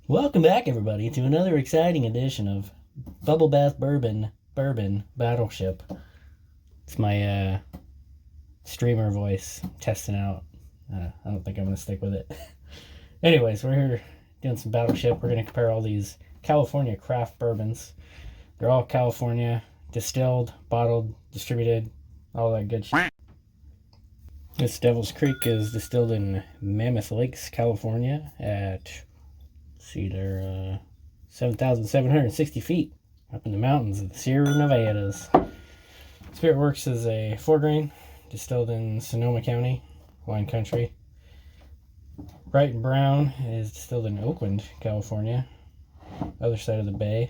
Welcome back, everybody, to another exciting edition of Bubblebath Bourbon Battleship. It's my streamer voice testing out. I don't think I'm going to stick with it. Anyways, we're here doing some Battleship. We're going to compare all these California craft bourbons. They're all California, distilled, bottled, distributed, all that good shit. This Devil's Creek is distilled in Mammoth Lakes, California at... See, they're 7,760 feet up in the mountains of the Sierra Nevadas. Spirit Works is a 4-grain distilled in Sonoma County, wine country. Wright and Brown is distilled in Oakland, California, other side of the bay.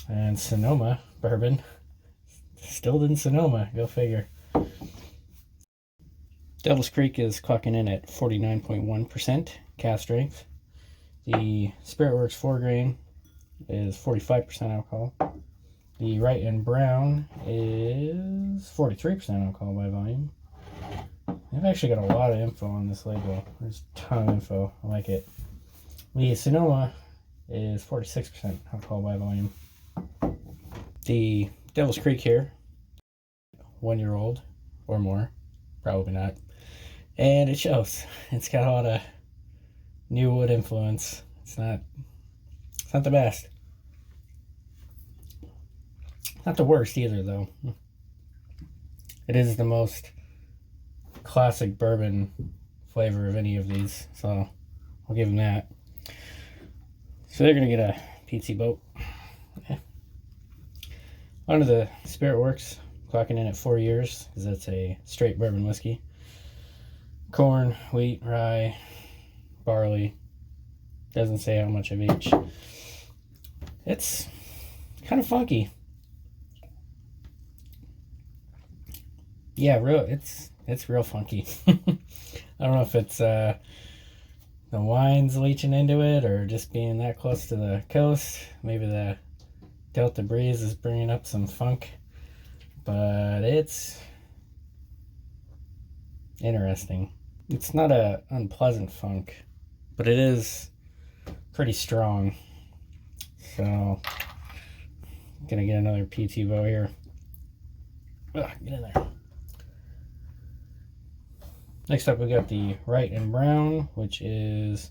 And Sonoma Bourbon, distilled in Sonoma, go figure. Devil's Creek is clocking in at 49.1% cask strength. The Spirit Works 4-grain is 45% alcohol. The Wright and Brown is 43% alcohol by volume. I've actually got a lot of info on this label. There's a ton of info. I like it. The Sonoma is 46% alcohol by volume. The Devil's Creek here, 1-year-old or more. Probably not. And it shows. It's got a lot of new wood influence. It's not the best. Not the worst either, though. It is the most classic bourbon flavor of any of these, so I'll give them that. So they're gonna get a PT boat. Yeah. On to the Spirit Works, clocking in at 4 years, because that's a straight bourbon whiskey. Corn, wheat, rye, barley. Doesn't say how much of each. It's kind of funky. Yeah, it's real funky. I don't know if it's the wine's leaching into it or just being that close to the coast. Maybe the Delta breeze is bringing up some funk, but it's interesting. It's not a unpleasant funk, but it is pretty strong. So I'm gonna get another PT bow here. Ugh, get in there. Next up we got the Wright and Brown, which is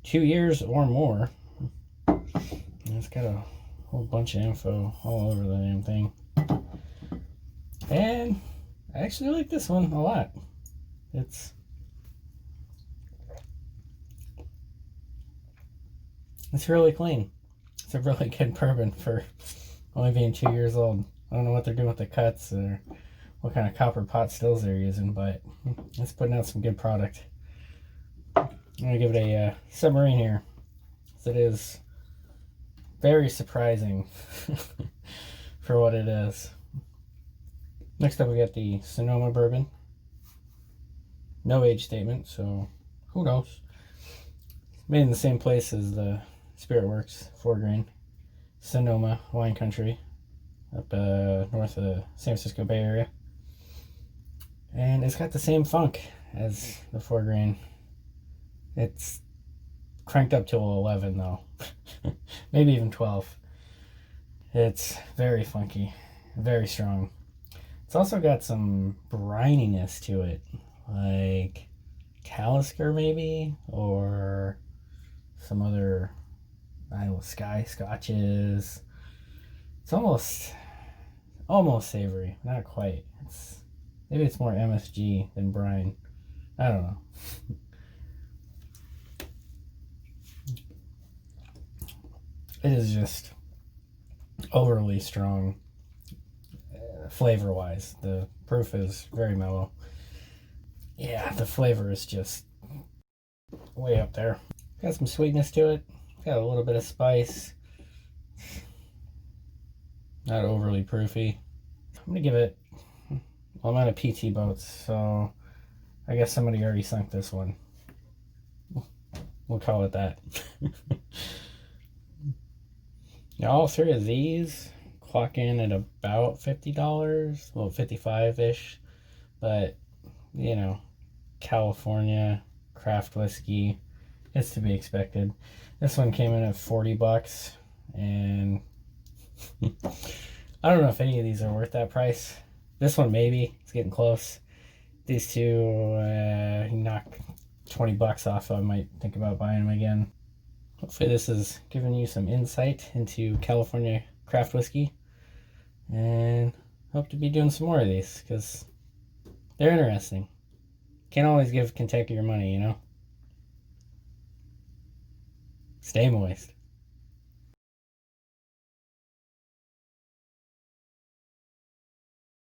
2 years or more. And it's got a whole bunch of info all over the damn thing. And I actually like this one a lot. It's really clean. It's a really good bourbon for only being 2 years old. I don't know what they're doing with the cuts or what kind of copper pot stills they're using, but it's putting out some good product. I'm going to give it a Submarine here. It is very surprising for what it is. Next up we got the Sonoma Bourbon. No age statement, so who knows. Made in the same place as the Spirit Works 4-grain. Sonoma wine country up north of the San Francisco Bay Area. And it's got the same funk as the 4-grain. It's cranked up to 11 though. Maybe even 12. It's very funky, very strong. It's also got some brininess to it, like Talisker maybe, or some other, I don't know, Sky Scotches. It's almost savory, not quite. Maybe it's more MSG than brine. I don't know. It is just overly strong flavor wise. The proof is very mellow. Yeah, the flavor is just way up there. Got some sweetness to it. Got a little bit of spice. Not overly proofy. I'm gonna give it, well, I'm on a PT boat, so I guess somebody already sunk this one. We'll call it that. Now all three of these clock in at about $50, well, 55-ish, but you know, California craft whiskey, It's to be expected. This one came in at $40, and I don't know if any of these are worth that price. This one maybe, it's getting close. These two, knock $20 off, I might think about buying them again. Hopefully this is giving you some insight into California craft whiskey, and hope to be doing some more of these because they're interesting. Can't always give Kentucky your money, you know? Stay moist.